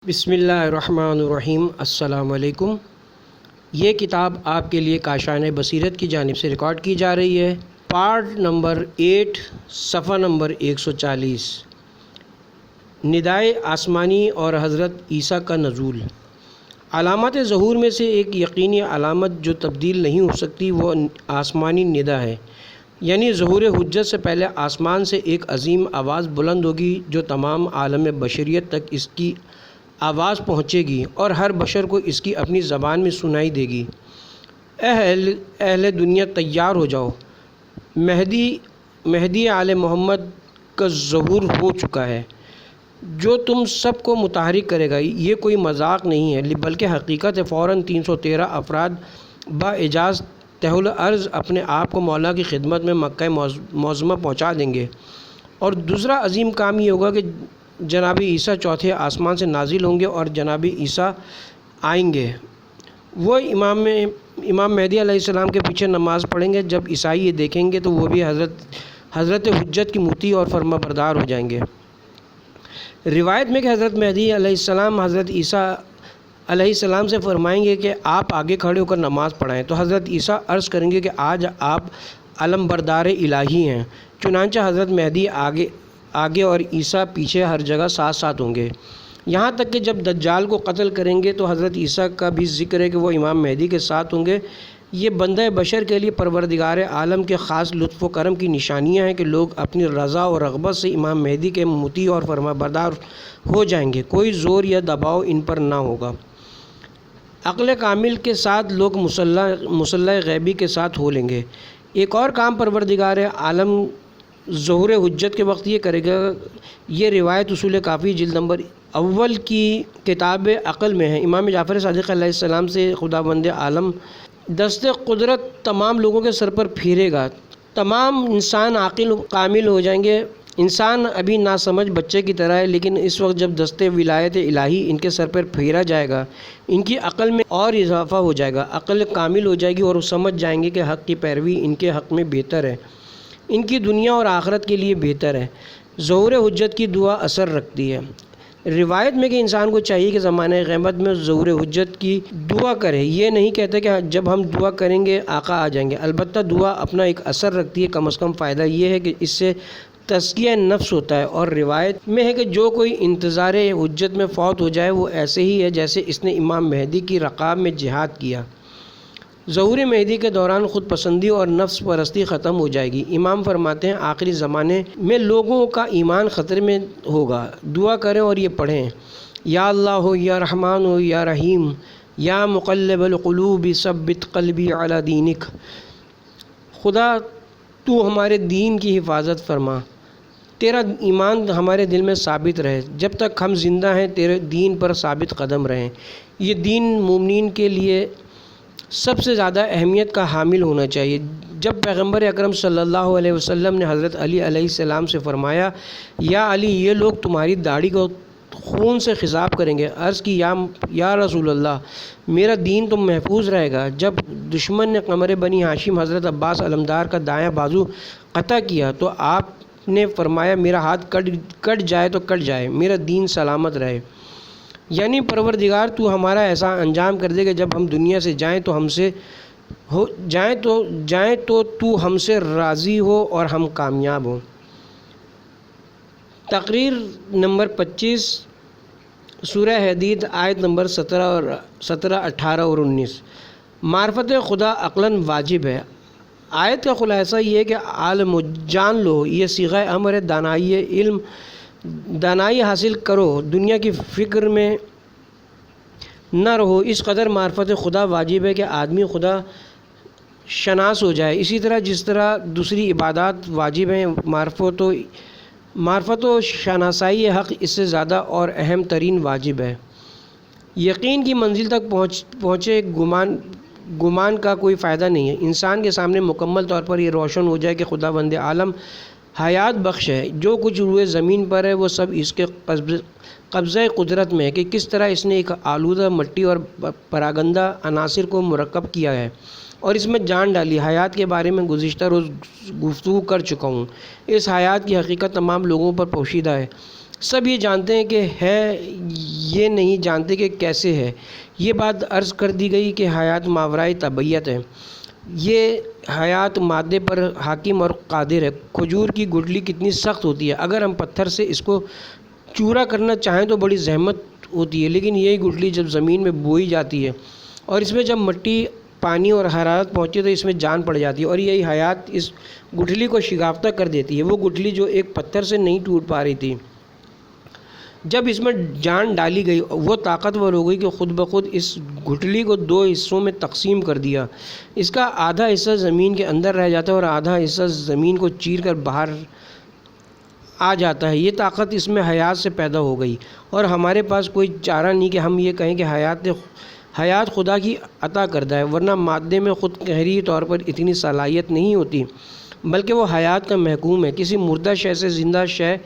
بسم اللہ الرحمن الرحیم۔ السلام علیکم۔ یہ کتاب آپ کے لیے کاشان بصیرت کی جانب سے ریکارڈ کی جا رہی ہے۔ پارٹ نمبر 8، صفحہ نمبر 140، ندائے آسمانی اور حضرت عیسیٰ کا نزول۔ علامات ظہور میں سے ایک یقینی علامت جو تبدیل نہیں ہو سکتی وہ آسمانی ندا ہے، یعنی ظہور حجت سے پہلے آسمان سے ایک عظیم آواز بلند ہوگی جو تمام عالم بشریت تک اس کی آواز پہنچے گی اور ہر بشر کو اس کی اپنی زبان میں سنائی دے گی۔ اہل دنیا تیار ہو جاؤ، مہدی آل محمد کا ظہور ہو چکا ہے جو تم سب کو متحرک کرے گا۔ یہ کوئی مذاق نہیں ہے بلکہ حقیقت ہے۔ فوراً 313 افراد باعجاز تہہ الارض اپنے آپ کو مولا کی خدمت میں مکہ معظمہ پہنچا دیں گے۔ اور دوسرا عظیم کام یہ ہوگا کہ جناب عیسیٰ چوتھے آسمان سے نازل ہوں گے اور جناب عیسیٰ آئیں گے۔ وہ امام مہدی علیہ السلام کے پیچھے نماز پڑھیں گے۔ جب عیسائی یہ دیکھیں گے تو وہ بھی حضرت حجت کی مطیع اور فرما بردار ہو جائیں گے۔ روایت میں کہ حضرت مہدی علیہ السلام حضرت عیسیٰ علیہ السلام سے فرمائیں گے کہ آپ آگے کھڑے ہو کر نماز پڑھائیں، تو حضرت عیسیٰ عرض کریں گے کہ آج آپ علم بردار الہی ہیں۔ چنانچہ حضرت مہدی آگے اور عیسیٰ پیچھے ہر جگہ ساتھ ساتھ ہوں گے، یہاں تک کہ جب دجال کو قتل کریں گے تو حضرت عیسیٰ کا بھی ذکر ہے کہ وہ امام مہدی کے ساتھ ہوں گے۔ یہ بندہ بشر کے لیے پروردگار عالم کے خاص لطف و کرم کی نشانیاں ہیں کہ لوگ اپنی رضا و رغبت سے امام مہدی کے مطیع اور فرما بردار ہو جائیں گے، کوئی زور یا دباؤ ان پر نہ ہوگا۔ عقل کامل کے ساتھ لوگ مسلح غیبی کے ساتھ ہو لیں گے۔ ایک اور کام پروردگار عالم ظہور حجت کے وقت یہ کرے گا۔ یہ روایت اصول کافی جلد نمبر 1 کی کتاب عقل میں ہے۔ امام جعفر صادق علیہ السلام سے خداوند عالم دست قدرت تمام لوگوں کے سر پر پھیرے گا، تمام انسان عاقل کامل ہو جائیں گے۔ انسان ابھی ناسمجھ بچے کی طرح ہے، لیکن اس وقت جب دست ولایت الہی ان کے سر پر پھیرا جائے گا ان کی عقل میں اور اضافہ ہو جائے گا، عقل کامل ہو جائے گی اور وہ سمجھ جائیں گے کہ حق کی پیروی ان کے حق میں بہتر ہے، ان کی دنیا اور آخرت کے لیے بہتر ہے۔ ظہور حجت کی دعا اثر رکھتی ہے۔ روایت میں کہ انسان کو چاہیے کہ زمانہ غیبت میں ظہور حجت کی دعا کرے۔ یہ نہیں کہتے کہ جب ہم دعا کریں گے آقا آ جائیں گے، البتہ دعا اپنا ایک اثر رکھتی ہے۔ کم از کم فائدہ یہ ہے کہ اس سے تزکیہ نفس ہوتا ہے۔ اور روایت میں ہے کہ جو کوئی انتظار حجت میں فوت ہو جائے وہ ایسے ہی ہے جیسے اس نے امام مہدی کی رقاب میں جہاد کیا۔ ظہور مہدی کے دوران خود پسندی اور نفس پرستی ختم ہو جائے گی۔ امام فرماتے ہیں آخری زمانے میں لوگوں کا ایمان خطرے میں ہوگا۔ دعا کریں اور یہ پڑھیں، یا اللہ ہو، یا رحمان ہو، یا رحیم، یا مقلب القلوب ثبت قلبی علی دینک۔ خدا تو ہمارے دین کی حفاظت فرما، تیرا ایمان ہمارے دل میں ثابت رہے، جب تک ہم زندہ ہیں تیرے دین پر ثابت قدم رہیں۔ یہ دین مومنین کے لیے سب سے زیادہ اہمیت کا حامل ہونا چاہیے۔ جب پیغمبر اکرم صلی اللہ علیہ وسلم نے حضرت علی علیہ السلام سے فرمایا، یا علی یہ لوگ تمہاری داڑھی کو خون سے خضاب کریں گے، عرض کی یا رسول اللہ میرا دین تو محفوظ رہے گا۔ جب دشمن نے قمر بنی ہاشم حضرت عباس علمدار کا دایاں بازو قطع کیا تو آپ نے فرمایا میرا ہاتھ کٹ جائے تو کٹ جائے، میرا دین سلامت رہے۔ یعنی پروردگار تو ہمارا ایسا انجام کر دے کہ جب ہم دنیا سے جائیں تو تو ہم سے راضی ہو اور ہم کامیاب ہوں۔ تقریر نمبر 25، سورہ حدید، آیت نمبر 17، 18 اور 19۔ معرفت خدا عقلاً واجب ہے۔ آیت کا خلاصہ یہ ہے کہ عالم جان لو، یہ صیغہ امر ہے، دانائی حاصل کرو، دنیا کی فکر میں نہ رہو۔ اس قدر معرفت خدا واجب ہے کہ آدمی خدا شناس ہو جائے۔ اسی طرح جس طرح دوسری عبادات واجب ہیں، معرفت و شناسائی حق اس سے زیادہ اور اہم ترین واجب ہے۔ یقین کی منزل تک پہنچے گمان کا کوئی فائدہ نہیں ہے۔ انسان کے سامنے مکمل طور پر یہ روشن ہو جائے کہ خداوند عالم حیات بخش ہے، جو کچھ روئے زمین پر ہے وہ سب اس کے قبضہ قدرت میں ہے، کہ کس طرح اس نے ایک آلودہ مٹی اور پراگندہ عناصر کو مرکب کیا ہے اور اس میں جان ڈالی۔ حیات کے بارے میں گزشتہ روز گفتگو کر چکا ہوں۔ اس حیات کی حقیقت تمام لوگوں پر پوشیدہ ہے۔ سب یہ جانتے ہیں کہ ہے، یہ نہیں جانتے کہ کیسے ہے۔ یہ بات عرض کر دی گئی کہ حیات ماورائے طبیعت ہے، یہ حیات مادے پر حاکم اور قادر ہے۔ کھجور کی گٹلی کتنی سخت ہوتی ہے، اگر ہم پتھر سے اس کو چورا کرنا چاہیں تو بڑی زحمت ہوتی ہے، لیکن یہی گٹلی جب زمین میں بوئی جاتی ہے اور اس میں جب مٹی، پانی اور حرارت پہنچے تو اس میں جان پڑ جاتی ہے، اور یہی حیات اس گٹھلی کو شگافتہ کر دیتی ہے۔ وہ گٹھلی جو ایک پتھر سے نہیں ٹوٹ پا رہی تھی، جب اس میں جان ڈالی گئی وہ طاقتور ہو گئی کہ خود بخود اس گٹھلی کو دو حصوں میں تقسیم کر دیا۔ اس کا آدھا حصہ زمین کے اندر رہ جاتا ہے اور آدھا حصہ زمین کو چیر کر باہر آ جاتا ہے۔ یہ طاقت اس میں حیات سے پیدا ہو گئی، اور ہمارے پاس کوئی چارہ نہیں کہ ہم یہ کہیں کہ حیات خدا کی عطا کردہ ہے، ورنہ مادے میں خود قہری طور پر اتنی صلاحیت نہیں ہوتی، بلکہ وہ حیات کا محکوم ہے۔ کسی مردہ شے سے زندہ شے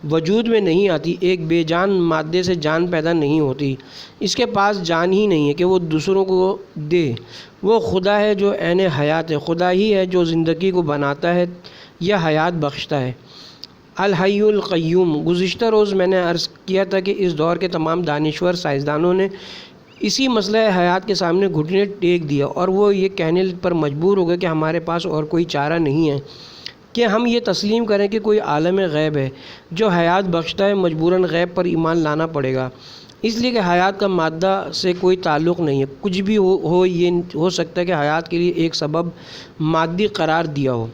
وجود میں نہیں آتی، ایک بے جان مادے سے جان پیدا نہیں ہوتی، اس کے پاس جان ہی نہیں ہے کہ وہ دوسروں کو دے۔ وہ خدا ہے جو عین حیات ہے، خدا ہی ہے جو زندگی کو بناتا ہے یا حیات بخشتا ہے۔ الحی القیوم۔ گزشتہ روز میں نے عرض کیا تھا کہ اس دور کے تمام دانشور سائنسدانوں نے اسی مسئلہ حیات کے سامنے گھٹنے ٹیک دیا، اور وہ یہ کہنے پر مجبور ہو گئے کہ ہمارے پاس اور کوئی چارہ نہیں ہے کہ ہم یہ تسلیم کریں کہ کوئی عالم غیب ہے جو حیات بخشتا ہے۔ مجبوراً غیب پر ایمان لانا پڑے گا، اس لیے کہ حیات کا مادہ سے کوئی تعلق نہیں ہے۔ کچھ بھی ہو یہ ہو سکتا ہے کہ حیات کے لیے ایک سبب مادی قرار دیا ہو۔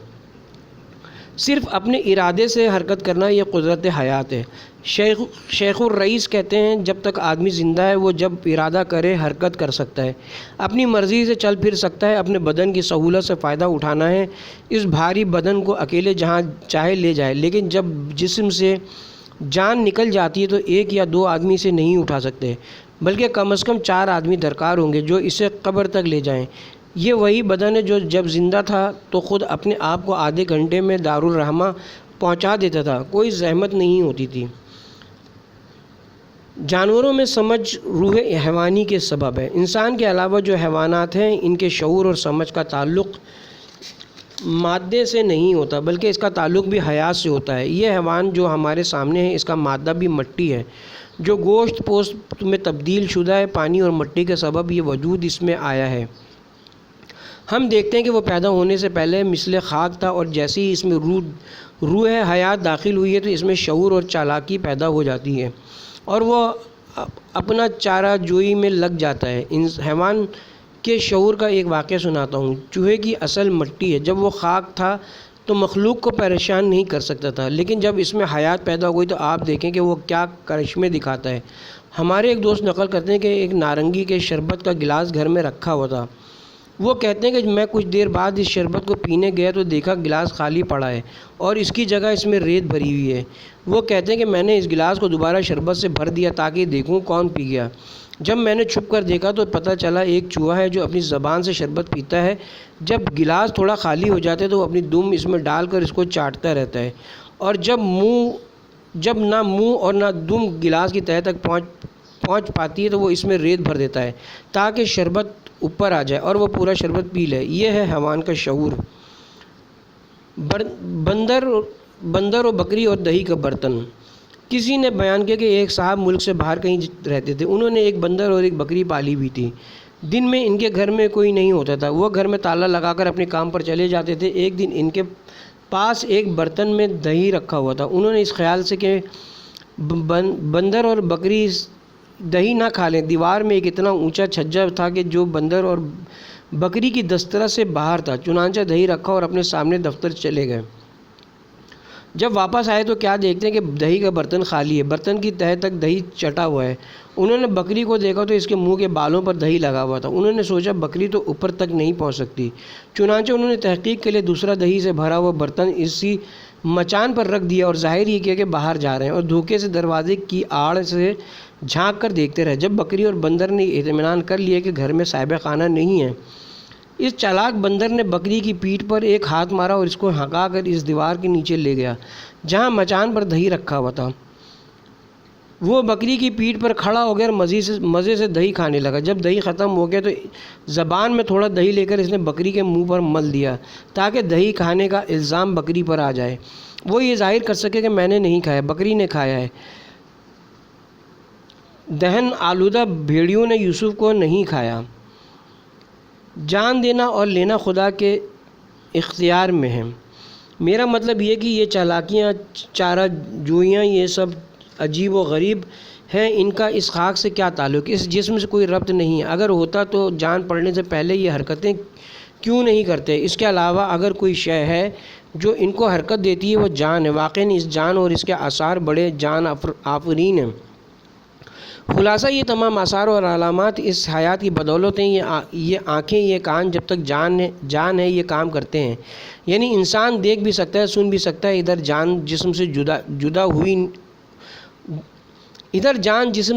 صرف اپنے ارادے سے حرکت کرنا یہ قدرت حیات ہے۔ شیخ الرئیس کہتے ہیں جب تک آدمی زندہ ہے وہ جب ارادہ کرے حرکت کر سکتا ہے، اپنی مرضی سے چل پھر سکتا ہے، اپنے بدن کی سہولت سے فائدہ اٹھانا ہے، اس بھاری بدن کو اکیلے جہاں چاہے لے جائے، لیکن جب جسم سے جان نکل جاتی ہے تو ایک یا دو آدمی سے نہیں اٹھا سکتے، بلکہ کم از کم 4 آدمی درکار ہوں گے جو اسے قبر تک لے جائیں۔ یہ وہی بدن ہے جو جب زندہ تھا تو خود اپنے آپ کو آدھے گھنٹے میں دارالرحمہ پہنچا دیتا تھا، کوئی زحمت نہیں ہوتی تھی۔ جانوروں میں سمجھ روح حیوانی کے سبب ہے۔ انسان کے علاوہ جو حیوانات ہیں ان کے شعور اور سمجھ کا تعلق مادے سے نہیں ہوتا، بلکہ اس کا تعلق بھی حیات سے ہوتا ہے۔ یہ حیوان جو ہمارے سامنے ہے اس کا مادہ بھی مٹی ہے، جو گوشت پوست میں تبدیل شدہ ہے۔ پانی اور مٹی کے سبب یہ وجود اس میں آیا ہے۔ ہم دیکھتے ہیں کہ وہ پیدا ہونے سے پہلے مثل خاک تھا، اور جیسے ہی اس میں روح حیات داخل ہوئی ہے تو اس میں شعور اور چالاکی پیدا ہو جاتی ہے، اور وہ اپنا چارہ جوئی میں لگ جاتا ہے۔ ان حیوان کے شعور کا ایک واقعہ سناتا ہوں۔ چوہے کی اصل مٹی ہے، جب وہ خاک تھا تو مخلوق کو پریشان نہیں کر سکتا تھا، لیکن جب اس میں حیات پیدا ہو گئی تو آپ دیکھیں کہ وہ کیا کرشمے دکھاتا ہے۔ ہمارے ایک دوست نقل کرتے ہیں کہ ایک نارنگی کے شربت کا گلاس گھر میں رکھا ہوا تھا۔ وہ کہتے ہیں کہ میں کچھ دیر بعد اس شربت کو پینے گیا تو دیکھا گلاس خالی پڑا ہے اور اس کی جگہ اس میں ریت بھری ہوئی ہے۔ وہ کہتے ہیں کہ میں نے اس گلاس کو دوبارہ شربت سے بھر دیا تاکہ دیکھوں کون پی گیا۔ جب میں نے چھپ کر دیکھا تو پتہ چلا ایک چوہا ہے جو اپنی زبان سے شربت پیتا ہے۔ جب گلاس تھوڑا خالی ہو جاتا ہے تو وہ اپنی دم اس میں ڈال کر اس کو چاٹتا رہتا ہے، اور جب نہ منہ اور نہ دم گلاس کی تہہ تک پہنچ پاتی ہے تو وہ اس میں ریت بھر دیتا ہے تاکہ شربت اوپر آ جائے اور وہ پورا شربت پی لے۔ یہ ہے حیوان کا شعور۔ بندر و بکری اور دہی کا برتن۔ کسی نے بیان کیا کہ ایک صاحب ملک سے باہر کہیں رہتے تھے، انہوں نے ایک بندر اور ایک بکری پالی ہوئی تھی۔ دن میں ان کے گھر میں کوئی نہیں ہوتا تھا، وہ گھر میں تالا لگا کر اپنے کام پر چلے جاتے تھے۔ ایک دن ان کے پاس ایک برتن میں دہی رکھا ہوا تھا۔ انہوں نے اس خیال سے کہ بندر اور بکری دہی نہ کھا لیں، دیوار میں ایک اتنا اونچا چھجا تھا کہ جو بندر اور بکری کی دسترس سے باہر تھا، چنانچہ دہی رکھا اور اپنے سامنے دفتر چلے گئے۔ جب واپس آئے تو کیا دیکھتے ہیں کہ دہی کا برتن خالی ہے، برتن کی تہہ تک دہی چٹا ہوا ہے۔ انہوں نے بکری کو دیکھا تو اس کے منہ کے بالوں پر دہی لگا ہوا تھا۔ انہوں نے سوچا بکری تو اوپر تک نہیں پہنچ سکتی، چنانچہ انہوں نے تحقیق کے لیے دوسرا دہی سے بھرا ہوا برتن اسی مچان پر رکھ دیا اور ظاہر یہ کیا کہ باہر جا رہے ہیں، اور دھوکے سے دروازے کی آڑ سے جھانک کر دیکھتے رہے۔ جب بکری اور بندر نے اطمینان کر لیا کہ گھر میں صاحب خانہ نہیں ہے، اس چالاک بندر نے بکری کی پیٹھ پر ایک ہاتھ مارا اور اس کو ہنکا کر اس دیوار کے نیچے لے گیا جہاں مچان پر دہی رکھا ہوا تھا۔ وہ بکری کی پیٹھ پر کھڑا ہو گیا اور مزے سے دہی کھانے لگا۔ جب دہی ختم ہو گیا تو زبان میں تھوڑا دہی لے کر اس نے بکری کے منہ پر مل دیا تاکہ دہی کھانے کا الزام بکری پر آ جائے، وہ یہ ظاہر کر سکے کہ میں نے نہیں کھایا، بکری نے کھایا ہے۔ دہن آلودہ بھیڑیوں نے یوسف کو نہیں کھایا۔ جان دینا اور لینا خدا کے اختیار میں ہے۔ میرا مطلب یہ کہ یہ چالاکیاں، چارہ جوئیاں، یہ سب عجیب و غریب ہیں، ان کا اس خاک سے کیا تعلق؟ اس جسم سے کوئی ربط نہیں ہے۔ اگر ہوتا تو جان پڑنے سے پہلے یہ حرکتیں کیوں نہیں کرتے؟ اس کے علاوہ اگر کوئی شے ہے جو ان کو حرکت دیتی ہے وہ جان ہے۔ واقعاً اس جان اور اس کے آثار بڑے جان آفرین ہیں۔ خلاصہ یہ تمام آثار اور علامات اس حیات کی بدولت ہیں۔ یہ آنکھیں، یہ کان جب تک جان ہے یہ کام کرتے ہیں۔ یعنی انسان دیکھ بھی سکتا ہے، سن بھی سکتا ہے۔ ادھر جان جسم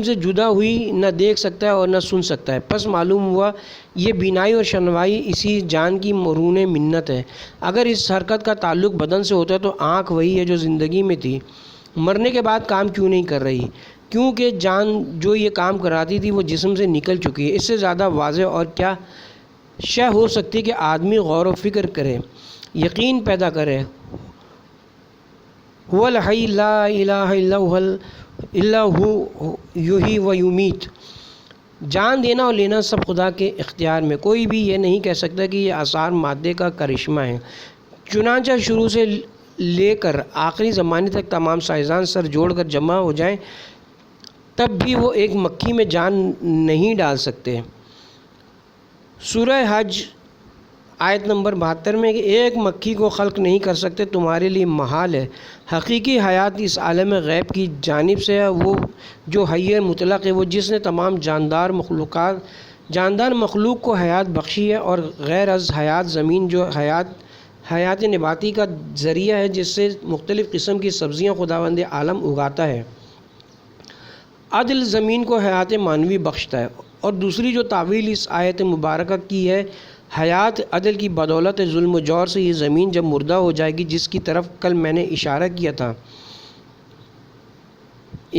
سے جدا ہوئی نہ دیکھ سکتا ہے اور نہ سن سکتا ہے۔ پس معلوم ہوا یہ بینائی اور شنوائی اسی جان کی مرہون منت ہے۔ اگر اس حرکت کا تعلق بدن سے ہوتا تو آنکھ وہی ہے جو زندگی میں تھی، مرنے کے بعد کام کیوں نہیں کر رہی؟ کیونکہ جان جو یہ کام کراتی تھی وہ جسم سے نکل چکی ہے۔ اس سے زیادہ واضح اور کیا شے ہو سکتی کہ آدمی غور و فکر کرے، یقین پیدا کرے۔ هو الحی لا الہ الا ہو یحیی و یمیت۔ جان دینا اور لینا سب خدا کے اختیار میں۔ کوئی بھی یہ نہیں کہہ سکتا کہ یہ آثار مادے کا کرشمہ ہے۔ چنانچہ شروع سے لے کر آخری زمانے تک تمام سائنسدان سر جوڑ کر جمع ہو جائیں تب بھی وہ ایک مکھی میں جان نہیں ڈال سکتے۔ سورہ حج آیت نمبر 72 میں کہ ایک مکھی کو خلق نہیں کر سکتے، تمہارے لیے محال ہے۔ حقیقی حیات اس عالم غیب کی جانب سے ہے، وہ جو حی مطلق ہے، وہ جس نے تمام جاندار مخلوق کو حیات بخشی ہے، اور غیر از حیات زمین جو حیات نباتی کا ذریعہ ہے، جس سے مختلف قسم کی سبزیاں خداوند عالم اگاتا ہے۔ عدل زمین کو حیات معنوی بخشتا ہے۔ اور دوسری جو تعویل اس آیت مبارکہ کی ہے، حیات عدل کی بدولت ظلم و جور سے یہ زمین جب مردہ ہو جائے گی، جس کی طرف کل میں نے اشارہ کیا تھا۔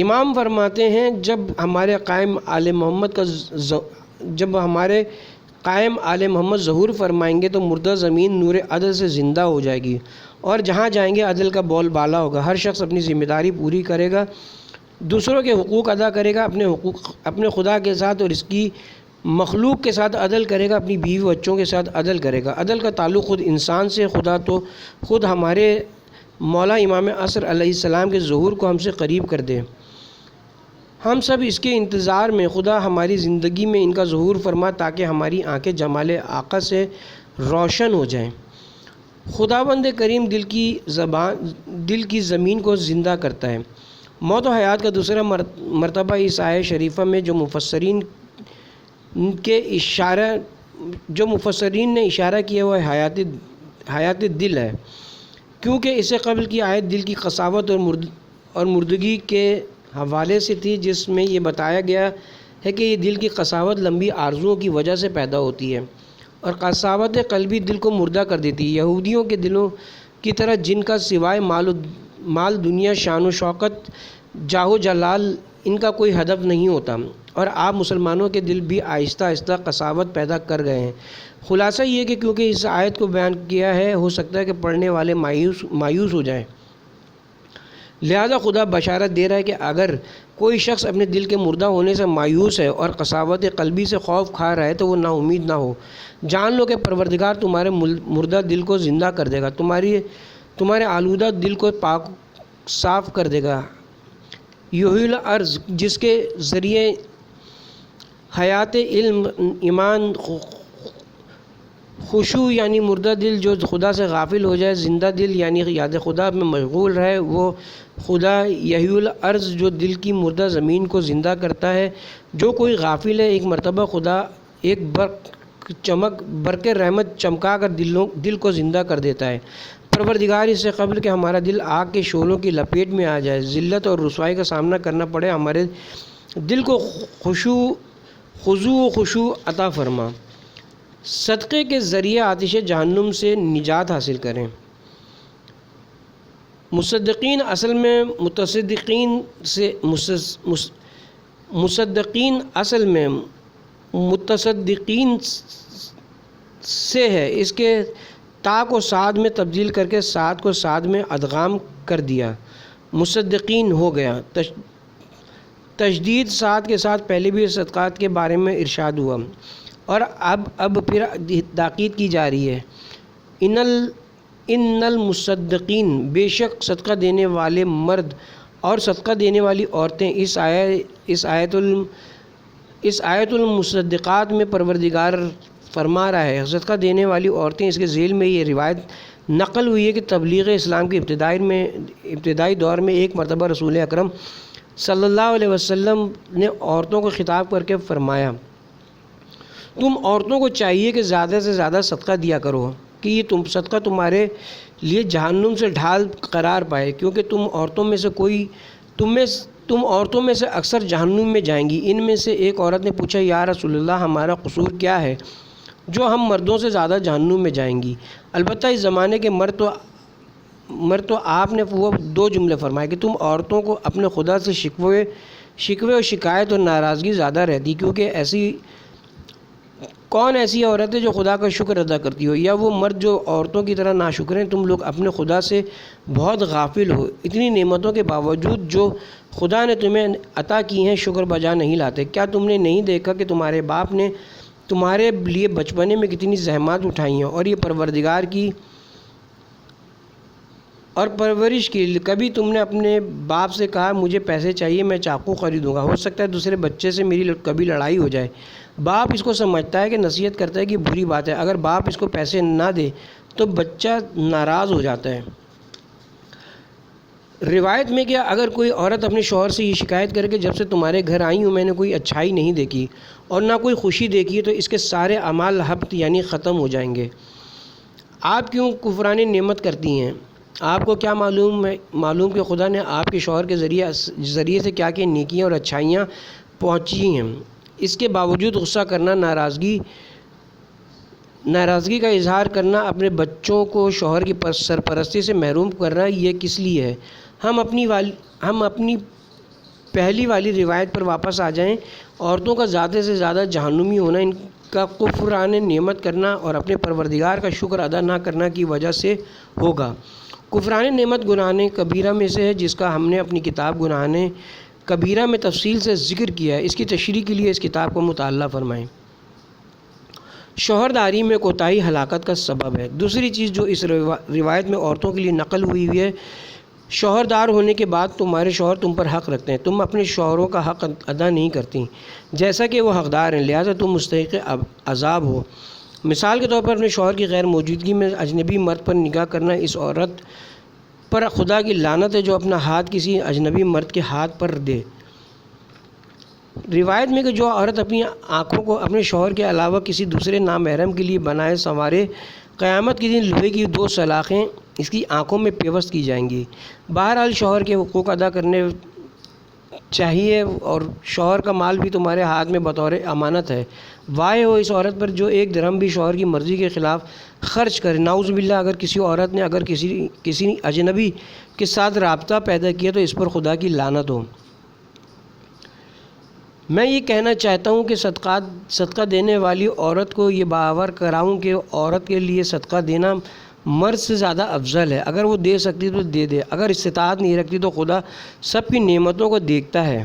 امام فرماتے ہیں جب ہمارے قائم آل محمد ظہور فرمائیں گے تو مردہ زمین نور عدل سے زندہ ہو جائے گی، اور جہاں جائیں گے عدل کا بول بالا ہوگا۔ ہر شخص اپنی ذمہ داری پوری کرے گا، دوسروں کے حقوق ادا کرے گا، اپنے خدا کے ساتھ اور اس کی مخلوق کے ساتھ عدل کرے گا، اپنی بیوی بچوں کے ساتھ عدل کرے گا۔ عدل کا تعلق خود انسان سے، خدا تو خود ہمارے مولا امام عصر علیہ السلام کے ظہور کو ہم سے قریب کر دے۔ ہم سب اس کے انتظار میں، خدا ہماری زندگی میں ان کا ظہور فرما تاکہ ہماری آنکھیں جمال آقا سے روشن ہو جائیں۔ خداوند کریم دل کی زمین کو زندہ کرتا ہے۔ موت و حیات کا دوسرا مرتبہ اس آیہ شریفہ میں جو مفسرین نے اشارہ کیا وہ حیات دل ہے، کیونکہ اس سے قبل کی آیت دل کی قساوت اور مردگی کے حوالے سے تھی، جس میں یہ بتایا گیا ہے کہ یہ دل کی قساوت لمبی آرزوؤں کی وجہ سے پیدا ہوتی ہے، اور قساوت قلبی دل کو مردہ کر دیتی ہے۔ یہودیوں کے دلوں کی طرح جن کا سوائے مال دنیا، شان و شوکت، جاہ و جلال ان کا کوئی ہدف نہیں ہوتا، اور آپ مسلمانوں کے دل بھی آہستہ آہستہ قساوت پیدا کر گئے ہیں۔ خلاصہ یہ کہ کیونکہ اس آیت کو بیان کیا ہے، ہو سکتا ہے کہ پڑھنے والے مایوس ہو جائیں، لہذا خدا بشارت دے رہا ہے کہ اگر کوئی شخص اپنے دل کے مردہ ہونے سے مایوس ہے اور قساوت قلبی سے خوف کھا رہا ہے تو وہ نا امید نہ ہو۔ جان لو کہ پروردگار تمہارے مردہ دل کو زندہ کر دے گا، تمہارے آلودہ دل کو پاک صاف کر دے گا۔ یحیی الارض، جس کے ذریعے حیات علم، ایمان، خشوع یعنی مردہ دل جو خدا سے غافل ہو جائے، زندہ دل یعنی یاد خدا میں مشغول رہے، وہ خدا یحیی الارض جو دل کی مردہ زمین کو زندہ کرتا ہے۔ جو کوئی غافل ہے، ایک مرتبہ خدا ایک برق رحمت چمکا کر دل کو زندہ کر دیتا ہے۔ پروردگار اس سے قبل کہ ہمارا دل آگ کے شعلوں کی لپیٹ میں آ جائے، ذلت اور رسوائی کا سامنا کرنا پڑے، ہمارے دل کو خضوع و خشوع عطا فرما، صدقے کے ذریعے آتش جہنم سے نجات حاصل کریں۔ مصدقین اصل میں متصدقین سے ہے، اس کے تا کو صاد میں تبدیل کر کے صاد کو صاد میں ادغام کر دیا، مصدقین ہو گیا۔ تشدید ساتھ کے ساتھ پہلے بھی صدقات کے بارے میں ارشاد ہوا، اور اب پھر تاکید کی جا رہی ہے، ان المصدقین، بے شک صدقہ دینے والے مرد اور صدقہ دینے والی عورتیں۔ اس آیت المصدقات میں پروردگار فرما رہا ہے صدقہ دینے والی عورتیں۔ اس کے ذیل میں یہ روایت نقل ہوئی ہے کہ تبلیغ اسلام کے ابتدائی دور میں ایک مرتبہ رسول اکرم صلی اللہ علیہ وسلم نے عورتوں کو خطاب کر کے فرمایا، تم عورتوں کو چاہیے کہ زیادہ سے زیادہ صدقہ دیا کرو کہ یہ صدقہ تمہارے لیے جہنم سے ڈھال قرار پائے، کیونکہ تم عورتوں میں سے اکثر جہنم میں جائیں گی۔ ان میں سے ایک عورت نے پوچھا، یا رسول اللہ، ہمارا قصور کیا ہے جو ہم مردوں سے زیادہ جہنم میں جائیں گی؟ البتہ اس زمانے کے مرد تو آپ نے وہ دو جملے فرمائے کہ تم عورتوں کو اپنے خدا سے شکوے و شکایت اور ناراضگی زیادہ رہتی، کیونکہ کون ایسی عورت ہے جو خدا کا شکر ادا کرتی ہو، یا وہ مرد جو عورتوں کی طرح ناشکر ہیں؟ تم لوگ اپنے خدا سے بہت غافل ہو، اتنی نعمتوں کے باوجود جو خدا نے تمہیں عطا کی ہیں شکر بجا نہیں لاتے۔ کیا تم نے نہیں دیکھا کہ تمہارے باپ نے تمہارے لیے بچپنے میں کتنی زحمات اٹھائی ہیں اور یہ پروردگار کی اور پرورش کی؟ کبھی تم نے اپنے باپ سے کہا مجھے پیسے چاہیے، میں چاقو خریدوں گا، ہو سکتا ہے دوسرے بچے سے میری کبھی لڑائی ہو جائے؟ باپ اس کو سمجھتا ہے کہ نصیحت کرتا ہے کہ بری بات ہے، اگر باپ اس کو پیسے نہ دے تو بچہ ناراض ہو جاتا ہے۔ روایت میں کہ اگر کوئی عورت اپنے شوہر سے یہ شکایت کرے کہ جب سے تمہارے گھر آئی ہوں میں نے کوئی اچھائی نہیں دیکھی اور نہ کوئی خوشی دیکھی، تو اس کے سارے اعمال حبط یعنی ختم ہو جائیں گے۔ آپ کیوں کفران نعمت کرتی ہیں؟ آپ کو کیا معلوم کہ خدا نے آپ کے شوہر کے ذریعے سے کیا کیا نیکیاں اور اچھائیاں پہنچی ہیں؟ اس کے باوجود غصہ کرنا، ناراضگی کا اظہار کرنا، اپنے بچوں کو شوہر کی سرپرستی سے محروم کرنا، یہ کس لیے ہے؟ ہم اپنی پہلی والی روایت پر واپس آ جائیں۔ عورتوں کا زیادہ سے زیادہ جہنمی ہونا ان کا کفران نعمت کرنا اور اپنے پروردگار کا شکر ادا نہ کرنا کی وجہ سے ہوگا۔ کفران نعمت گناہ کبیرہ میں سے ہے، جس کا ہم نے اپنی کتاب گناہ کبیرہ میں تفصیل سے ذکر کیا ہے۔ اس کی تشریح کے لیے اس کتاب کو مطالعہ فرمائیں۔ شوہرداری میں کوتاہی ہلاکت کا سبب ہے۔ دوسری چیز جو اس روایت میں عورتوں کے لیے نقل ہوئی ہے، شوہردار ہونے کے بعد تمہارے شوہر تم پر حق رکھتے ہیں، تم اپنے شوہروں کا حق ادا نہیں کرتی جیسا کہ وہ حقدار ہیں، لہذا تم مستحق عذاب ہو۔ مثال کے طور پر اپنے شوہر کی غیر موجودگی میں اجنبی مرد پر نگاہ کرنا اس عورت پر خدا کی لعنت ہے جو اپنا ہاتھ کسی اجنبی مرد کے ہاتھ پر دے۔ روایت میں کہ جو عورت اپنی آنکھوں کو اپنے شوہر کے علاوہ کسی دوسرے نامحرم کے لیے بنائے سنوارے، قیامت کے دن لوہے کی 2 سلاخیں اس کی آنکھوں میں پیوست کی جائیں گی۔ بہرحال شوہر کے حقوق ادا کرنے چاہیے، اور شوہر کا مال بھی تمہارے ہاتھ میں بطور امانت ہے۔ واہ ہو اس عورت پر جو 1 درہم بھی شوہر کی مرضی کے خلاف خرچ کرے۔ نعوذ باللہ، اگر کسی عورت نے کسی اجنبی کے ساتھ رابطہ پیدا کیا تو اس پر خدا کی لعنت ہو۔ میں یہ کہنا چاہتا ہوں کہ صدقہ دینے والی عورت کو یہ باور کراؤں کہ عورت کے لیے صدقہ دینا مرد سے زیادہ افضل ہے۔ اگر وہ دے سکتی تو دے دے، اگر استطاعت نہیں رکھتی تو خدا سب کی نعمتوں کو دیکھتا ہے،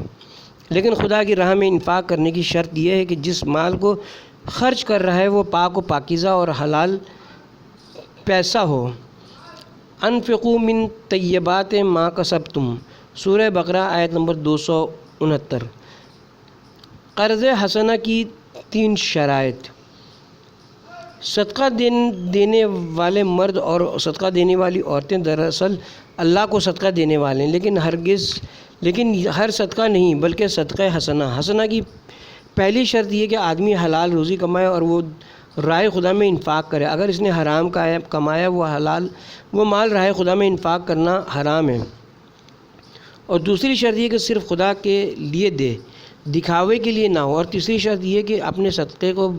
لیکن خدا کی راہ میں انفاق کرنے کی شرط یہ ہے کہ جس مال کو خرچ کر رہا ہے وہ پاک و پاکیزہ اور حلال پیسہ ہو۔ انفقوا من طیبات ما کسبتم، سورہ بقرہ آیت نمبر 269۔ قرض حسنہ کی 3 شرائط۔ صدقہ دینے والے مرد اور صدقہ دینے والی عورتیں دراصل اللہ کو صدقہ دینے والے ہیں، لیکن ہر صدقہ نہیں بلکہ صدقہ حسنہ کی پہلی شرط یہ کہ آدمی حلال روزی کمائے اور وہ راہ خدا میں انفاق کرے۔ اگر اس نے حرام کمایا وہ مال راہ خدا میں انفاق کرنا حرام ہے۔ اور دوسری شرط یہ کہ صرف خدا کے لیے دے، دکھاوے کے لیے نہ ہو۔ اور تیسری شرط یہ کہ اپنے صدقے کو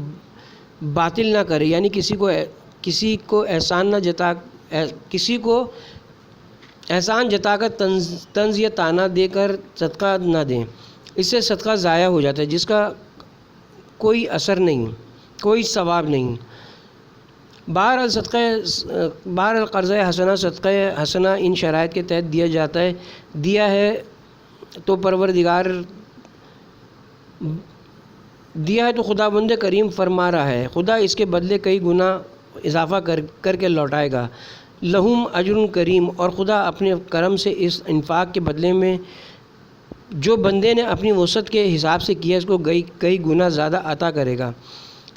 باطل نہ کرے، یعنی کسی کو احسان جتا کر طنز یا طعنہ دے کر صدقہ نہ دیں، اس سے صدقہ ضائع ہو جاتا ہے جس کا کوئی اثر نہیں، کوئی ثواب نہیں۔ بہرحال قرض حسنہ، صدقہ حسنہ ان شرائط کے تحت دیا ہے تو پروردگار دیا ہے تو خدا بند کریم فرما رہا ہے خدا اس کے بدلے کئی گنا اضافہ کر کے لوٹائے گا، لہم اجر کریم، اور خدا اپنے کرم سے اس انفاق کے بدلے میں جو بندے نے اپنی وسعت کے حساب سے کیا اس کو کئی گنا زیادہ عطا کرے گا،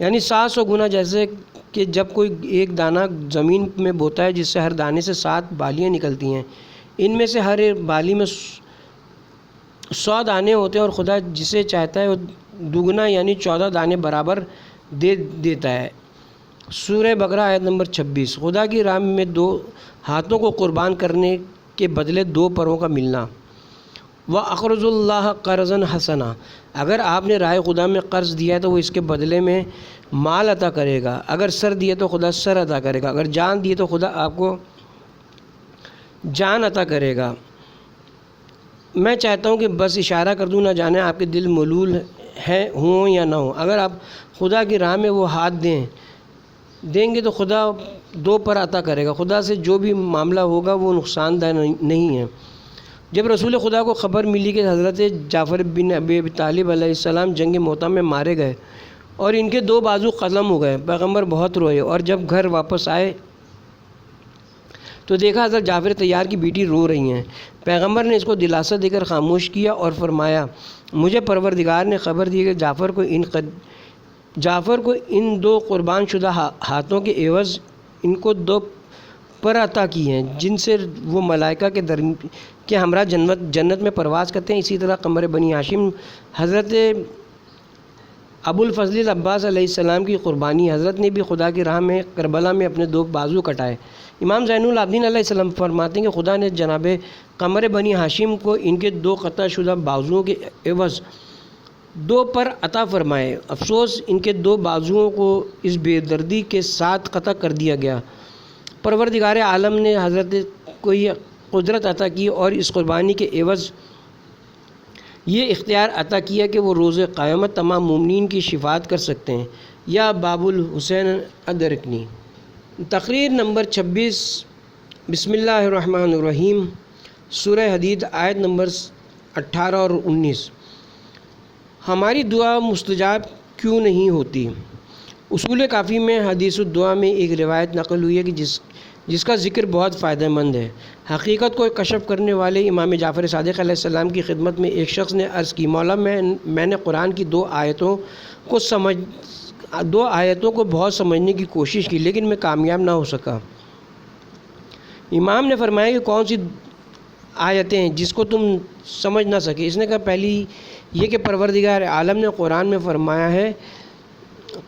یعنی 700 گنا، جیسے کہ جب کوئی ایک دانہ زمین میں بوتا ہے جس سے ہر دانے سے 7 بالیاں نکلتی ہیں، ان میں سے ہر ایک بالی میں 100 دانے ہوتے ہیں، اور خدا جسے چاہتا ہے وہ دگنا یعنی 14 دانے برابر دے دیتا ہے۔ سورہ بقرہ آیت نمبر 26۔ خدا کی راہ میں 2 ہاتھوں کو قربان کرنے کے بدلے 2 پروں کا ملنا۔ وَأَقْرِضُوا اللَّهَ قَرْضًا حَسَنًا، اگر آپ نے راہ خدا میں قرض دیا ہے تو وہ اس کے بدلے میں مال عطا کرے گا، اگر سر دیے تو خدا سر عطا کرے گا، اگر جان دیے تو خدا آپ کو جان عطا کرے گا۔ میں چاہتا ہوں کہ بس اشارہ کر دوں، نہ جانے آپ کے دل ملول ہوں یا نہ ہوں۔ اگر آپ خدا کی راہ میں وہ ہاتھ دیں گے تو خدا 2 پر عطا کرے گا، خدا سے جو بھی معاملہ ہوگا وہ نقصان دہ نہیں ہے۔ جب رسول خدا کو خبر ملی کہ حضرت جعفر بن ابی طالب علیہ السلام جنگ موتا میں مارے گئے اور ان کے 2 بازو ختم ہو گئے، پیغمبر بہت روئے، اور جب گھر واپس آئے تو دیکھا حضرت جعفر طیار کی بیٹی رو رہی ہیں۔ پیغمبر نے اس کو دلاسا دے کر خاموش کیا اور فرمایا، مجھے پروردگار نے خبر دی کہ جعفر کو ان 2 قربان شدہ ہاتھوں کے عوض ان کو 2 پر عطا کی ہیں جن سے وہ ملائکہ کے ہمراہ جنت میں پرواز کرتے ہیں۔ اسی طرح قمر بنی ہاشم حضرت ابو الفضل العباس علیہ السلام کی قربانی، حضرت نے بھی خدا کی راہ میں کربلا میں اپنے 2 بازو کٹائے۔ امام زین العابدین علیہ السلام فرماتے ہیں کہ خدا نے جناب قمر بنی ہاشم کو ان کے 2 قطع شدہ بازوؤں کے عوض 2 پر عطا فرمائے، افسوس ان کے 2 بازوؤں کو اس بے دردی کے ساتھ قطع کر دیا گیا۔ پروردگار عالم نے حضرت کو یہ قدرت عطا کی اور اس قربانی کے عوض یہ اختیار عطا کیا کہ وہ روز قیامت تمام مومنین کی شفاعت کر سکتے ہیں۔ یا باب الحسین ادرکنی۔ تقریر نمبر 26۔ بسم اللہ الرحمن الرحیم۔ سورہ حدید آیت نمبر 18 اور 19۔ ہماری دعا مستجاب کیوں نہیں ہوتی؟ اصول کافی میں حدیث الدعا میں ایک روایت نقل ہوئی ہے کہ جس کا ذکر بہت فائدہ مند ہے۔ حقیقت کو کشف کرنے والے امام جعفر صادق علیہ السلام کی خدمت میں ایک شخص نے عرض کی، مولا میں نے قرآن کی 2 آیتوں کو بہت سمجھنے کی کوشش کی لیکن میں کامیاب نہ ہو سکا۔ امام نے فرمایا کہ کون سی آیتیں ہیں جس کو تم سمجھ نہ سکے؟ اس نے کہا، پہلی یہ کہ پروردگار عالم نے قرآن میں فرمایا ہے،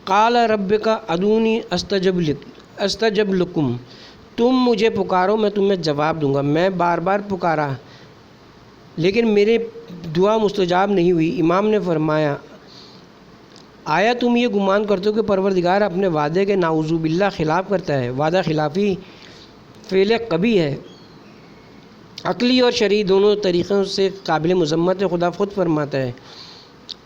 قال ربک ادعونی استجب لکم، تم مجھے پکارو میں تمہیں جواب دوں گا۔ میں بار بار پکارا لیکن میری دعا مستجاب نہیں ہوئی۔ امام نے فرمایا، آیا تم یہ گمان کرتے ہو کہ پروردگار اپنے وعدے کے نعوذ باللہ خلاف کرتا ہے؟ وعدہ خلافی فعل قبیح ہے، عقلی اور شرعی دونوں طریقوں سے قابل مذمت ہے۔ خدا خود فرماتا ہے،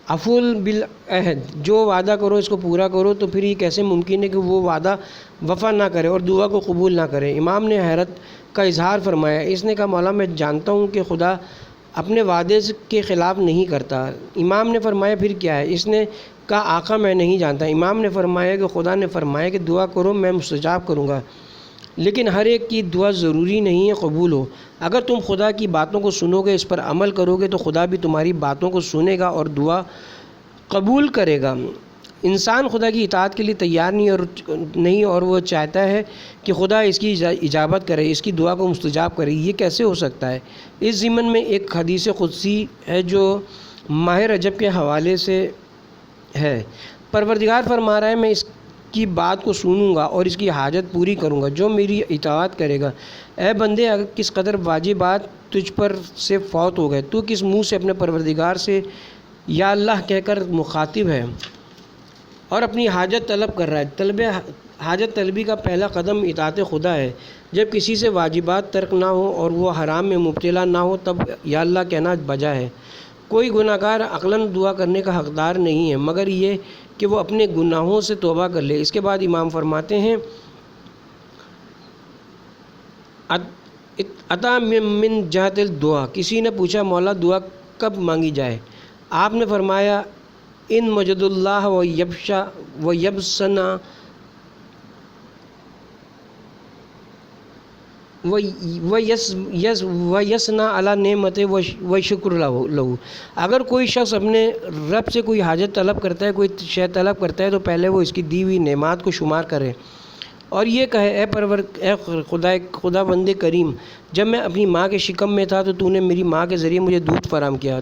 افول بالعہد، جو وعدہ کرو اس کو پورا کرو، تو پھر یہ کیسے ممکن ہے کہ وہ وعدہ وفا نہ کرے اور دعا کو قبول نہ کرے؟ امام نے حیرت کا اظہار فرمایا۔ اس نے کہا، مولا میں جانتا ہوں کہ خدا اپنے وعدے کے خلاف نہیں کرتا۔ امام نے فرمایا، پھر کیا ہے؟ اس نے کہا، آقا میں نہیں جانتا۔ امام نے فرمایا کہ خدا نے فرمایا کہ دعا کرو میں مستجاب کروں گا، لیکن ہر ایک کی دعا ضروری نہیں ہے قبول ہو۔ اگر تم خدا کی باتوں کو سنو گے، اس پر عمل کرو گے، تو خدا بھی تمہاری باتوں کو سنے گا اور دعا قبول کرے گا۔ انسان خدا کی اطاعت کے لیے تیار نہیں اور وہ چاہتا ہے کہ خدا اس کی اجابت کرے، اس کی دعا کو مستجاب کرے۔ یہ کیسے ہو سکتا ہے؟ اس ضمن میں ایک حدیث قدسی ہے جو ماہ رجب کے حوالے سے ہے۔ پروردگار فرما رہا ہے، میں اس کی بات کو سنوں گا اور اس کی حاجت پوری کروں گا جو میری اطاعت کرے گا۔ اے بندے، اگر کس قدر واجبات تجھ پر سے فوت ہو گئے، تو کس منہ سے اپنے پروردگار سے یا اللہ کہہ کر مخاطب ہے اور اپنی حاجت طلب کر رہا ہے؟ حاجت طلبی کا پہلا قدم اطاعت خدا ہے۔ جب کسی سے واجبات ترک نہ ہو اور وہ حرام میں مبتلا نہ ہو، تب یا اللہ کہنا بجا ہے۔ کوئی گناہ گار عقلاً دعا کرنے کا حقدار نہیں ہے مگر یہ کہ وہ اپنے گناہوں سے توبہ کر لے۔ اس کے بعد امام فرماتے ہیں، عطا من جہت الدعا، کسی نے پوچھا، مولا دعا کب مانگی جائے؟ آپ نے فرمایا، ان مجد اللہ و یبشا و یبسنا ویسنا علی نعمت و شکر لہو. اگر کوئی شخص اپنے رب سے کوئی حاجت طلب کرتا ہے، کوئی شے طلب کرتا ہے، تو پہلے وہ اس کی دی ہوئی نعمات کو شمار کرے اور یہ کہے اے خدا بند کریم، جب میں اپنی ماں کے شکم میں تھا تو نے میری ماں کے ذریعے مجھے دودھ فراہم کیا.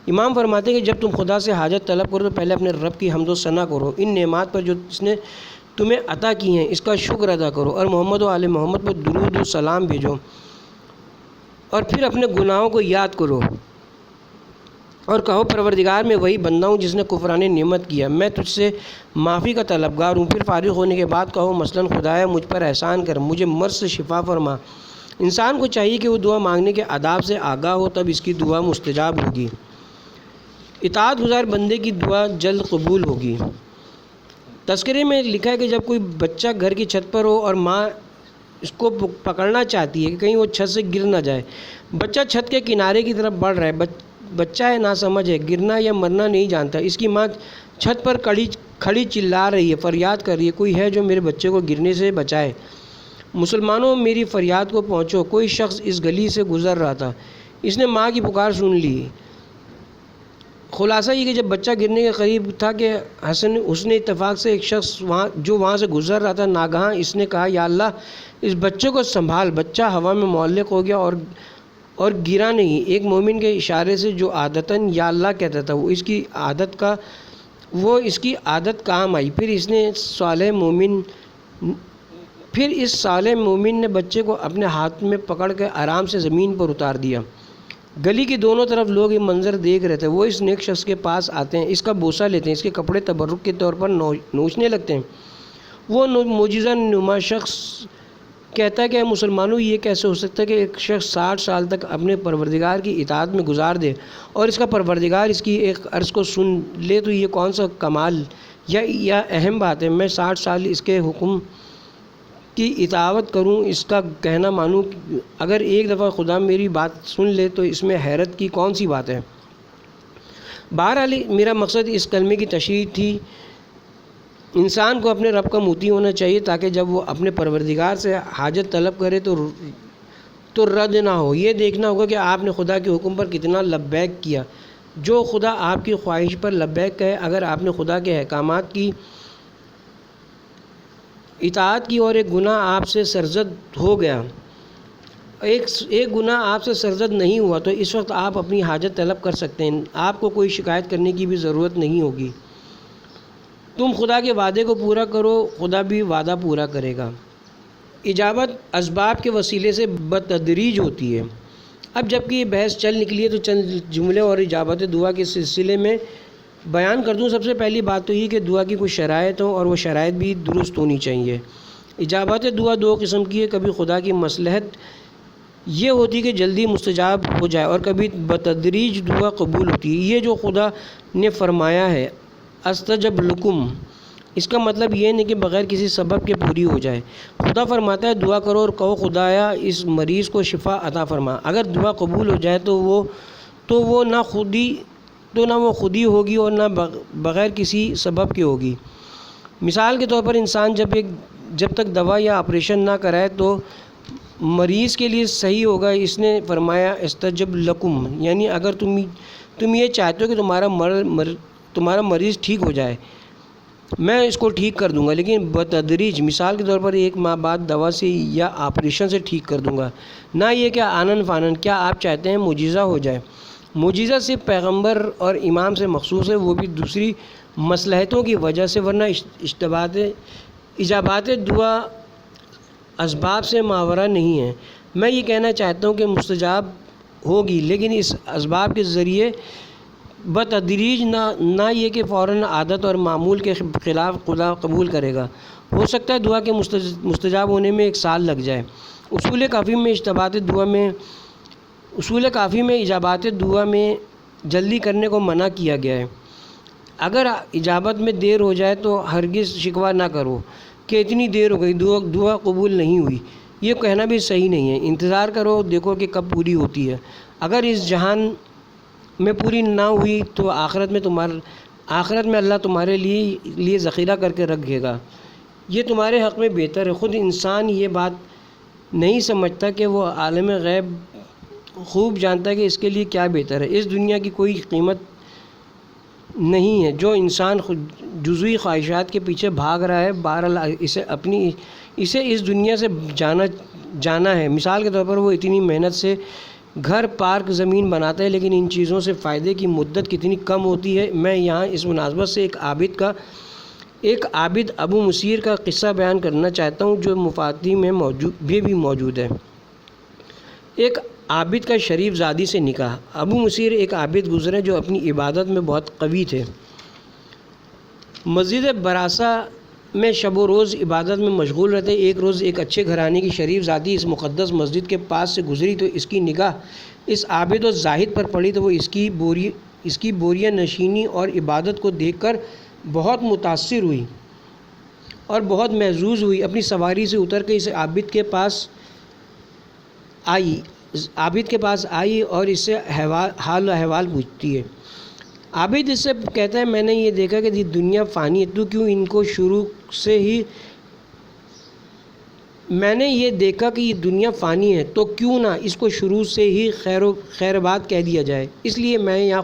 امام فرماتے ہیں کہ جب تم خدا سے حاجت طلب کرو تو پہلے اپنے رب کی حمد و ثنا کرو، ان نعمات پر جو اس نے تمہیں عطا کی ہیں اس کا شکر ادا کرو، اور محمد و آل محمد پر درود و سلام بھیجو، اور پھر اپنے گناہوں کو یاد کرو اور کہو پروردگار میں وہی بندہ ہوں جس نے کفران نعمت کیا، میں تجھ سے معافی کا طلبگار ہوں. پھر فارغ ہونے کے بعد کہو مثلاً خدایا مجھ پر احسان کر، مجھے مرض سے شفا فرما. انسان کو چاہیے کہ وہ دعا مانگنے کے آداب سے آگاہ ہو، تب اس کی دعا مستجاب ہوگی. اطاعت گزار بندے کی دعا جلد قبول ہوگی. تذکرے میں لکھا ہے کہ جب کوئی بچہ گھر کی چھت پر ہو اور ماں اس کو پکڑنا چاہتی ہے کہ کہیں وہ چھت سے گر نہ جائے. بچہ چھت کے کنارے کی طرف بڑھ رہا ہے، بچہ ہے ناسمجھ ہے، گرنا یا مرنا نہیں جانتا. اس کی ماں چھت پر کھڑی چلا رہی ہے، فریاد کر رہی ہے کوئی ہے جو میرے بچے کو گرنے سے بچائے. مسلمانوں میری فریاد کو پہنچو. کوئی شخص اس گلی سے گزر رہا تھا، اس نے ماں کی پکار سن لی. خلاصہ یہ کہ جب بچہ گرنے کے قریب تھا کہ حسن اتفاق سے ایک شخص وہاں سے گزر رہا تھا، ناگہاں اس نے کہا یا اللہ اس بچے کو سنبھال. بچہ ہوا میں معلق ہو گیا اور گرا نہیں. ایک مومن کے اشارے سے جو عادتاً یا اللہ کہتا تھا وہ اس کی عادت کام آئی. پھر اس صالح مومن نے بچے کو اپنے ہاتھ میں پکڑ کے آرام سے زمین پر اتار دیا. گلی کی دونوں طرف لوگ یہ منظر دیکھ رہے تھے. وہ اس نیک شخص کے پاس آتے ہیں، اس کا بوسہ لیتے ہیں، اس کے کپڑے تبرک کے طور پر نوچنے لگتے ہیں. وہ معجزہ نما شخص کہتا ہے کہ اے مسلمانوں یہ کیسے ہو سکتا ہے کہ ایک شخص 60 سال تک اپنے پروردگار کی اطاعت میں گزار دے اور اس کا پروردگار اس کی ایک عرض کو سن لے، تو یہ کون سا کمال یا اہم بات ہے. میں 60 سال اس کے حکم کی اطاعت کروں، اس کا کہنا مانوں. اگر ایک دفعہ خدا میری بات سن لے تو اس میں حیرت کی کون سی بات ہے. بہرحال میرا مقصد اس کلمے کی تشریح تھی. انسان کو اپنے رب کا موتی ہونا چاہیے تاکہ جب وہ اپنے پروردگار سے حاجت طلب کرے تو رد نہ ہو. یہ دیکھنا ہوگا کہ آپ نے خدا کے حکم پر کتنا لبیک کیا. جو خدا آپ کی خواہش پر لبیک کہے، اگر آپ نے خدا کے احکامات کی اطاعت کی اور ایک گناہ آپ سے سرزد ہو گیا، ایک گناہ آپ سے سرزد نہیں ہوا، تو اس وقت آپ اپنی حاجت طلب کر سکتے ہیں. آپ کو کوئی شکایت کرنے کی بھی ضرورت نہیں ہوگی. تم خدا کے وعدے کو پورا کرو، خدا بھی وعدہ پورا کرے گا. اجابت اسباب کے وسیلے سے بتدریج ہوتی ہے. اب جب کہ یہ بحث چل نکلی ہے تو چند جملے اور اجابت دعا کے سلسلے میں بیان کر دوں. سب سے پہلی بات تو یہ کہ دعا کی کچھ شرائط ہوں اور وہ شرائط بھی درست ہونی چاہیے. اجابت دعا دو قسم کی ہے. کبھی خدا کی مصلحت یہ ہوتی کہ جلدی مستجاب ہو جائے اور کبھی بتدریج دعا قبول ہوتی ہے. یہ جو خدا نے فرمایا ہے استجب لکم، اس کا مطلب یہ نہیں کہ بغیر کسی سبب کے پوری ہو جائے. خدا فرماتا ہے دعا کرو اور کہو خدایا اس مریض کو شفا عطا فرما. اگر دعا قبول ہو جائے تو وہ نہ وہ خودی ہوگی اور نہ بغیر کسی سبب کے ہوگی. مثال کے طور پر انسان جب تک دوا یا آپریشن نہ کرائے تو مریض کے لیے صحیح ہوگا. اس نے فرمایا استجب لکم، یعنی اگر تم یہ چاہتے ہو کہ تمہارا مریض ٹھیک ہو جائے میں اس کو ٹھیک کر دوں گا، لیکن بتدریج. مثال کے طور پر 1 ماہ بعد دوا سے یا آپریشن سے ٹھیک کر دوں گا، نہ یہ کہ آنن فانن. کیا آپ چاہتے ہیں معجزہ ہو جائے؟ معجزہ صرف پیغمبر اور امام سے مخصوص ہے، وہ بھی دوسری مصلحتوں کی وجہ سے، ورنہ اجابات دعا اسباب سے ماورا نہیں ہے. میں یہ کہنا چاہتا ہوں کہ مستجاب ہوگی، لیکن اس اسباب کے ذریعے بتدریج، نہ یہ کہ فوراً عادت اور معمول کے خلاف خدا قبول کرے گا. ہو سکتا ہے دعا کے مستجاب ہونے میں 1 سال لگ جائے. اصول کافی میں اجابات دعا میں جلدی کرنے کو منع کیا گیا ہے. اگر اجابت میں دیر ہو جائے تو ہرگز شکوہ نہ کرو کہ اتنی دیر ہو گئی، دعا قبول نہیں ہوئی. یہ کہنا بھی صحیح نہیں ہے. انتظار کرو، دیکھو کہ کب پوری ہوتی ہے. اگر اس جہان میں پوری نہ ہوئی تو آخرت میں آخرت میں اللہ تمہارے لیے ذخیرہ کر کے رکھے گا، یہ تمہارے حق میں بہتر ہے۔ خود انسان یہ بات نہیں سمجھتا کہ وہ عالم غیب خوب جانتا ہے کہ اس کے لیے کیا بہتر ہے۔ اس دنیا کی کوئی قیمت نہیں ہے۔ جو انسان جزوی خواہشات کے پیچھے بھاگ رہا ہے، بہرحال اسے اس دنیا سے جانا ہے۔ مثال کے طور پر وہ اتنی محنت سے گھر، پارک، زمین بناتا ہے، لیکن ان چیزوں سے فائدے کی مدت کتنی کم ہوتی ہے۔ میں یہاں اس مناسبت سے ایک عابد ابو مسیر کا قصہ بیان کرنا چاہتا ہوں جو مفادی میں بھی موجود ہے۔ ایک عابد کا شریف زادی سے نکاح۔ ابو مسیر ایک عابد گزرے جو اپنی عبادت میں بہت قوی تھے۔ مسجد براسا میں شب و روز عبادت میں مشغول رہتے۔ ایک روز ایک اچھے گھرانے کی شریف زادی اس مقدس مسجد کے پاس سے گزری تو اس کی نگاہ اس عابد و زاہد پر پڑی تو وہ اس کی بوریہ نشینی اور عبادت کو دیکھ کر بہت متاثر ہوئی اور بہت محظوظ ہوئی۔ اپنی سواری سے اتر کے اس عابد کے پاس آئی اور اس سے حال و احوال پوچھتی ہے۔ عابد اس سے کہتا ہے، میں نے یہ دیکھا کہ یہ دنیا فانی ہے، تو کیوں ان کو شروع سے ہی تو کیوں نہ اس کو شروع سے ہی خیر بات کہہ دیا جائے۔ اس لیے میں یہاں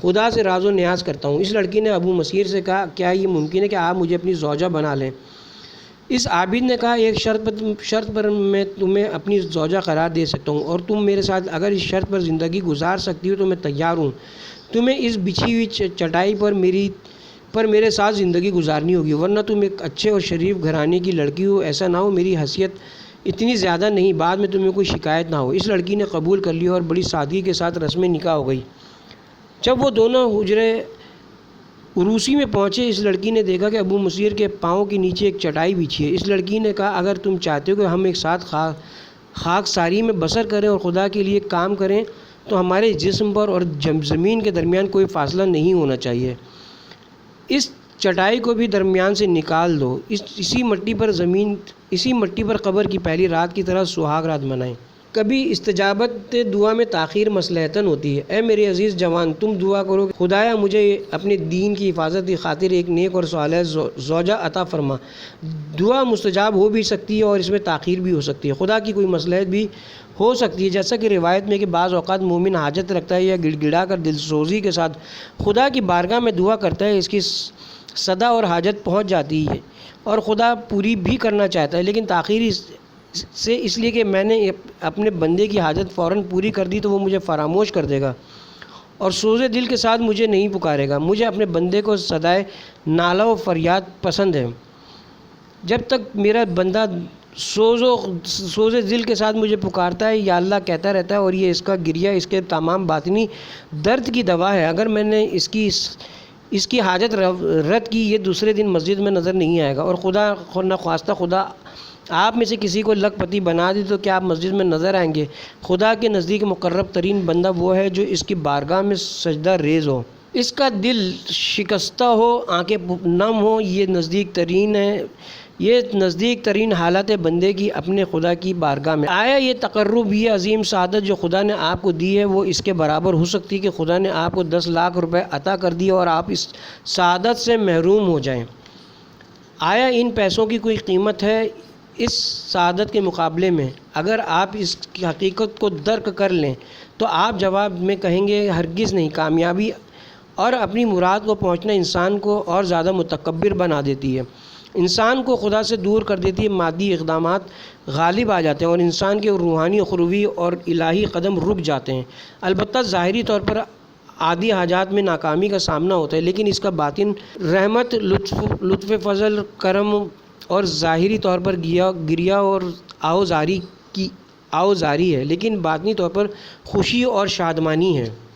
خدا سے راز و نیاز کرتا ہوں۔ اس لڑکی نے ابو مسیر سے کہا، کیا یہ ممکن ہے کہ آپ مجھے اپنی زوجہ بنا لیں؟ اس عابد نے کہا، ایک شرط پر میں تمہیں اپنی زوجہ قرار دے سکتا ہوں، اور تم میرے ساتھ اگر اس شرط پر زندگی گزار سکتی ہو تو میں تیار ہوں۔ تمہیں اس بچھی ہوئی چٹائی پر میرے ساتھ زندگی گزارنی ہوگی، ورنہ تم ایک اچھے اور شریف گھرانے کی لڑکی ہو، ایسا نہ ہو میری حیثیت اتنی زیادہ نہیں، بعد میں تمہیں کوئی شکایت نہ ہو۔ اس لڑکی نے قبول کر لیا اور بڑی سادگی کے ساتھ رسم نکاح ہو گئی۔ جب وہ دونوں حجرے عروسی میں پہنچے، اس لڑکی نے دیکھا کہ ابو مسیر کے پاؤں کے نیچے ایک چٹائی بچھی ہے۔ اس لڑکی نے کہا، اگر تم چاہتے ہو کہ ہم ایک ساتھ خاک ساری میں بسر کریں اور خدا کے لیے کام کریں تو ہمارے جسم پر اور زمین کے درمیان کوئی فاصلہ نہیں ہونا چاہیے۔ اس چٹائی کو بھی درمیان سے نکال دو، اسی مٹی پر قبر کی پہلی رات کی طرح سہاگ رات منائیں۔ کبھی استجابت دعا میں تاخیر مصلحتاً ہوتی ہے۔ اے میرے عزیز جوان، تم دعا کرو کہ خدایا مجھے اپنے دین کی حفاظت کی خاطر ایک نیک اور صالح زوجہ عطا فرما۔ دعا مستجاب ہو بھی سکتی ہے اور اس میں تاخیر بھی ہو سکتی ہے، خدا کی کوئی مصلحت بھی ہو سکتی ہے، جیسا کہ روایت میں کہ بعض اوقات مومن حاجت رکھتا ہے یا گڑ گڑا کر دل سوزی کے ساتھ خدا کی بارگاہ میں دعا کرتا ہے، اس کی صدا اور حاجت پہنچ جاتی ہے اور خدا پوری بھی کرنا چاہتا ہے، لیکن تاخیر اس لیے کہ میں نے اپنے بندے کی حاجت فوراً پوری کر دی تو وہ مجھے فراموش کر دے گا اور سوزے دل کے ساتھ مجھے نہیں پکارے گا۔ مجھے اپنے بندے کو صدائے نالہ و فریاد پسند ہے۔ جب تک میرا بندہ سوزے دل کے ساتھ مجھے پکارتا ہے، یا اللہ کہتا رہتا ہے، اور یہ اس کا گریہ اس کے تمام باطنی درد کی دوا ہے۔ اگر میں نے اس کی حاجت رد کی، یہ دوسرے دن مسجد میں نظر نہیں آئے گا، اور خدا نخواستہ خدا آپ میں سے کسی کو لکھ پتی بنا دی تو کیا آپ مسجد میں نظر آئیں گے؟ خدا کے نزدیک مقرب ترین بندہ وہ ہے جو اس کی بارگاہ میں سجدہ ریز ہو، اس کا دل شکستہ ہو، آنکھیں نم ہو۔ یہ نزدیک ترین حالت ہے بندے کی اپنے خدا کی بارگاہ میں۔ آیا یہ تقرب، یہ عظیم سعادت جو خدا نے آپ کو دی ہے، وہ اس کے برابر ہو سکتی ہے کہ خدا نے آپ کو 10 لاکھ روپے عطا کر دیے اور آپ اس سعادت سے محروم ہو جائیں؟ آیا ان پیسوں کی کوئی قیمت ہے اس سعادت کے مقابلے میں؟ اگر آپ اس کی حقیقت کو درک کر لیں تو آپ جواب میں کہیں گے، ہرگز نہیں۔ کامیابی اور اپنی مراد کو پہنچنا انسان کو اور زیادہ متکبر بنا دیتی ہے، انسان کو خدا سے دور کر دیتی ہے، مادی اقدامات غالب آ جاتے ہیں اور انسان کے روحانی اخروی اور الہی قدم رک جاتے ہیں۔ البتہ ظاہری طور پر عادی حاجات میں ناکامی کا سامنا ہوتا ہے، لیکن اس کا باطن رحمت، لطف، فضل، کرم اور ظاہری طور پر گریہ اور آوزاری ہے، لیکن باطنی طور پر خوشی اور شادمانی ہے۔